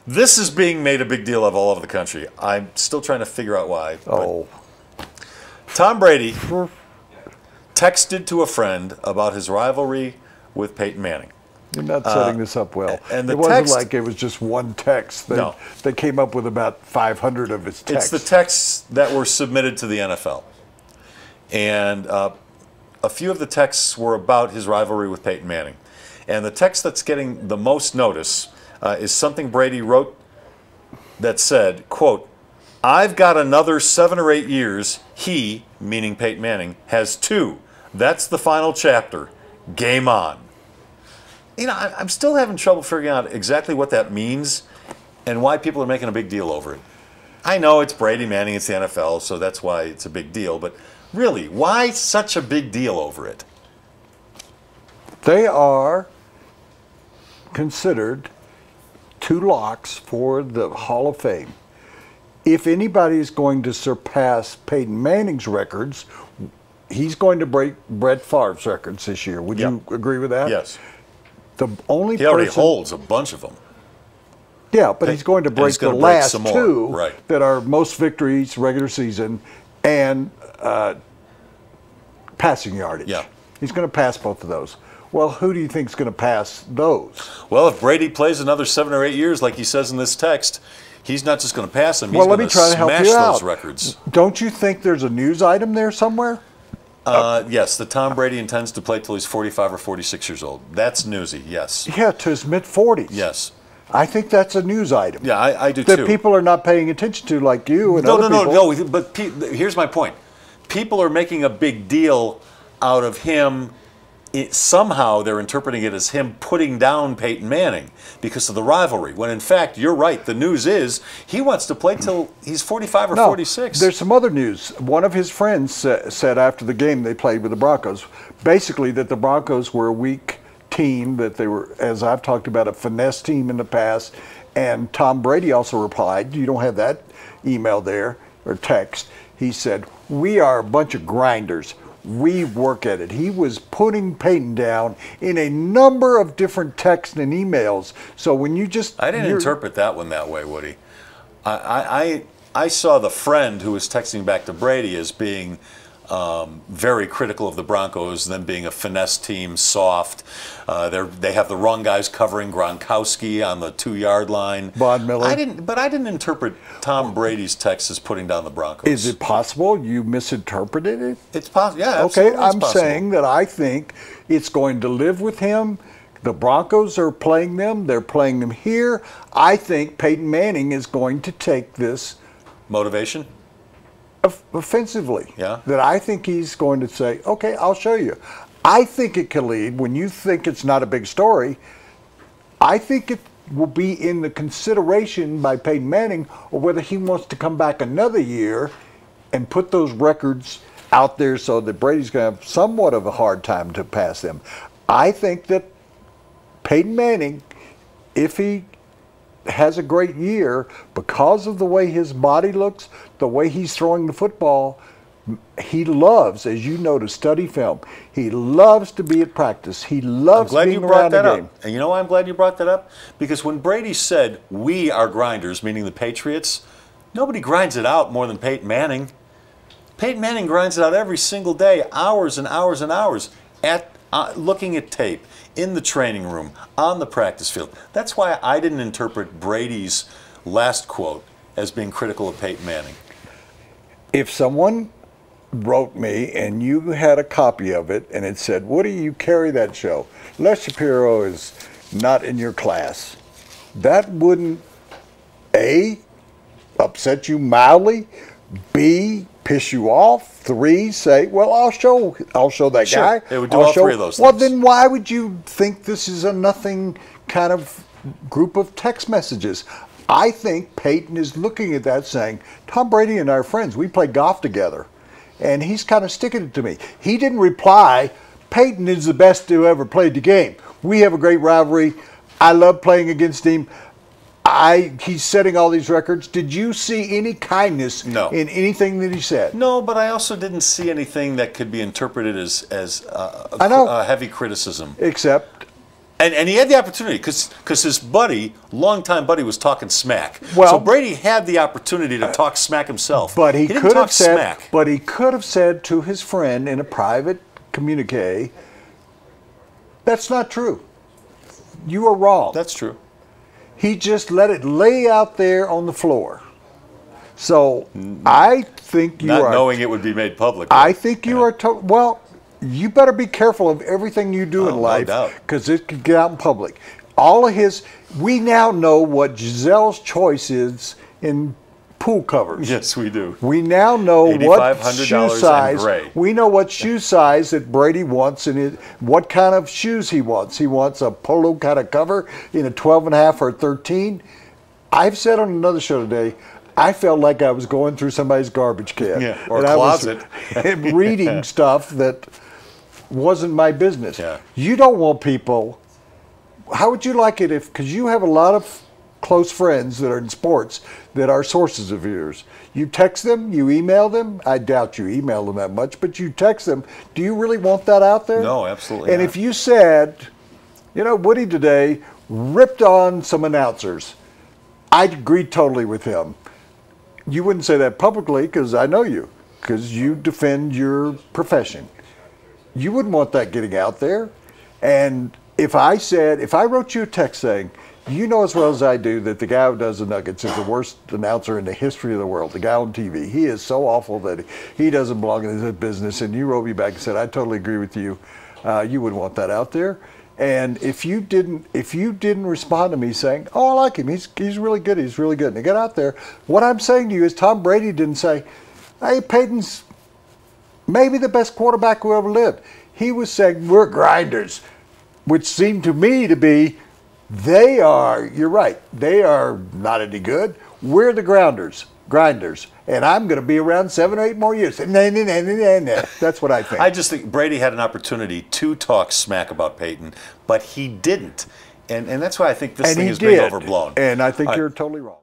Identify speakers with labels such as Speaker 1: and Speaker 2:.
Speaker 1: This is being made a big deal of all over the country. I'm still trying to figure out why.
Speaker 2: Oh.
Speaker 1: Tom Brady texted to a friend about his rivalry with Peyton Manning.
Speaker 2: You're not setting this up well.
Speaker 1: And
Speaker 2: it wasn't like it was just one text. They came up with about 500 of his texts.
Speaker 1: It's the texts that were submitted to the NFL. And a few of the texts were about his rivalry with Peyton Manning. And the text that's getting the most notice is something Brady wrote that said, quote, "I've got another 7 or 8 years. He," meaning Peyton Manning, "has 2. That's the final chapter. Game on." You know, I'm still having trouble figuring out exactly what that means and why people are making a big deal over it. I know it's Brady Manning, it's the NFL, so that's why it's a big deal. But really, why such a big deal over it?
Speaker 2: They are considered 2 locks for the Hall of Fame. If anybody is going to surpass Peyton Manning's records, he's going to break Brett Favre's records this year. Would you agree with that?
Speaker 1: Yes.
Speaker 2: The only
Speaker 1: he already holds a bunch of them.
Speaker 2: Yeah, but he's going to break the last 2 that are most victories, regular season, and passing yardage.
Speaker 1: Yeah.
Speaker 2: He's going to pass both of those. Well, who do you think is going to pass those?
Speaker 1: Well, if Brady plays another 7 or 8 years, like he says in this text, he's not just going to pass them. He's going to smash those records.
Speaker 2: Don't you think there's a news item there somewhere?
Speaker 1: Yes, that Tom Brady intends to play till he's 45 or 46 years old. That's newsy, yes.
Speaker 2: Yeah, to his mid-40s.
Speaker 1: Yes.
Speaker 2: I think that's a news item.
Speaker 1: Yeah, I do too.
Speaker 2: That people are not paying attention to like you and other people.
Speaker 1: No, but here's my point. People are making a big deal out of him. Somehow they're interpreting it as him putting down Peyton Manning because of the rivalry, when in fact, you're right, the news is he wants to play till he's 45 or 46.
Speaker 2: There's some other news. One of his friends said after the game they played with the Broncos, basically that the Broncos were a weak team, that they were, as I've talked about, a finesse team in the past, and Tom Brady also replied, you don't have that email there, or text, he said, "We are a bunch of grinders. We work at it." He was putting Peyton down in a number of different texts and emails. So when you just...
Speaker 1: I didn't interpret that one that way, Woody. I saw the friend who was texting back to Brady as being very critical of the Broncos, them being a finesse team, soft. They have the wrong guys covering Gronkowski on the 2-yard line.
Speaker 2: Von Miller.
Speaker 1: I didn't interpret Tom Brady's text as putting down the Broncos.
Speaker 2: Is it possible you misinterpreted it?
Speaker 1: It's possible. Yeah,
Speaker 2: absolutely. Okay, I'm saying that I think it's going to live with him. The Broncos are playing them. They're playing them here. I think Peyton Manning is going to take this
Speaker 1: motivation
Speaker 2: offensively.
Speaker 1: Yeah.
Speaker 2: That I think he's going to say, okay, I'll show you. I think it can lead, when you think it's not a big story, I think it will be in the consideration by Peyton Manning or whether he wants to come back another year and put those records out there so that Brady's going to have somewhat of a hard time to pass them. I think that Peyton Manning, if he has a great year, because of the way his body looks, the way he's throwing the football, he loves, as you know, to study film. He loves to be at practice. He loves being around the game.
Speaker 1: And you know why I'm glad you brought that up? Because when Brady said, "We are grinders," meaning the Patriots, nobody grinds it out more than Peyton Manning. Peyton Manning grinds it out every single day, hours and hours and hours, looking at tape, in the training room, on the practice field. That's why I didn't interpret Brady's last quote as being critical of Peyton Manning.
Speaker 2: If someone wrote me and you had a copy of it and it said, "Woody, you carry that show. Les Shapiro is not in your class," that wouldn't A, upset you mildly, B, piss you off, 3, say, well, I'll show that guy.
Speaker 1: It would do all 3 of those things.
Speaker 2: Well, then why would you think this is a nothing kind of group of text messages? I think Peyton is looking at that saying, Tom Brady and I are friends. We play golf together. And he's kind of sticking it to me. He didn't reply, Peyton is the best who ever played the game. We have a great rivalry. I love playing against him. He's setting all these records. Did you see any kindness in anything that he said?
Speaker 1: No, but I also didn't see anything that could be interpreted as a heavy criticism.
Speaker 2: Except
Speaker 1: And he had the opportunity because his buddy, longtime buddy, was talking smack.
Speaker 2: Well,
Speaker 1: so Brady had the opportunity to talk smack himself.
Speaker 2: But he
Speaker 1: didn't
Speaker 2: could
Speaker 1: talk
Speaker 2: have said,
Speaker 1: smack.
Speaker 2: But he could have said to his friend in a private communique, "That's not true. You are wrong."
Speaker 1: That's true.
Speaker 2: He just let it lay out there on the floor. So I think you
Speaker 1: Not
Speaker 2: are.
Speaker 1: knowing it would be made public.
Speaker 2: I think you are. Well, you better be careful of everything you do in life
Speaker 1: no doubt.
Speaker 2: because it could get out in public. All of his. We now know what Giselle's choice is in pool covers.
Speaker 1: Yes, we do.
Speaker 2: We now know what
Speaker 1: $8,500
Speaker 2: shoe
Speaker 1: and
Speaker 2: size.
Speaker 1: gray.
Speaker 2: We know what shoe size that Brady wants and what kind of shoes he wants. He wants a polo kind of cover in a 12.5 or 13. I've said on another show today, I felt like I was going through somebody's garbage can.
Speaker 1: Yeah, or
Speaker 2: and
Speaker 1: closet.
Speaker 2: I was reading stuff that wasn't my business.
Speaker 1: Yeah.
Speaker 2: You don't want people. How would you like it if, because you have a lot of close friends that are in sports that are sources of yours. You text them, you email them. I doubt you email them that much, but you text them. Do you really want that out there?
Speaker 1: No, absolutely
Speaker 2: And
Speaker 1: not.
Speaker 2: if you said, Woody today ripped on some announcers, I'd agree totally with him. You wouldn't say that publicly because I know you, because you defend your profession. You wouldn't want that getting out there. And if I wrote you a text saying, you know as well as I do that the guy who does the Nuggets is the worst announcer in the history of the world, the guy on TV. He is so awful that he doesn't belong in this business. And you wrote me back and said, I totally agree with you. You wouldn't want that out there. And if you didn't respond to me saying, oh, I like him, he's really good, and they get out there, what I'm saying to you is Tom Brady didn't say, hey, Peyton's maybe the best quarterback who ever lived. He was saying, we're grinders, which seemed to me to be, you're right, they are not any good. We're the grinders, and I'm going to be around 7 or 8 more years. That's what I think.
Speaker 1: I just think Brady had an opportunity to talk smack about Peyton, but he didn't. And that's why I think this thing is being overblown.
Speaker 2: And I think you're totally wrong.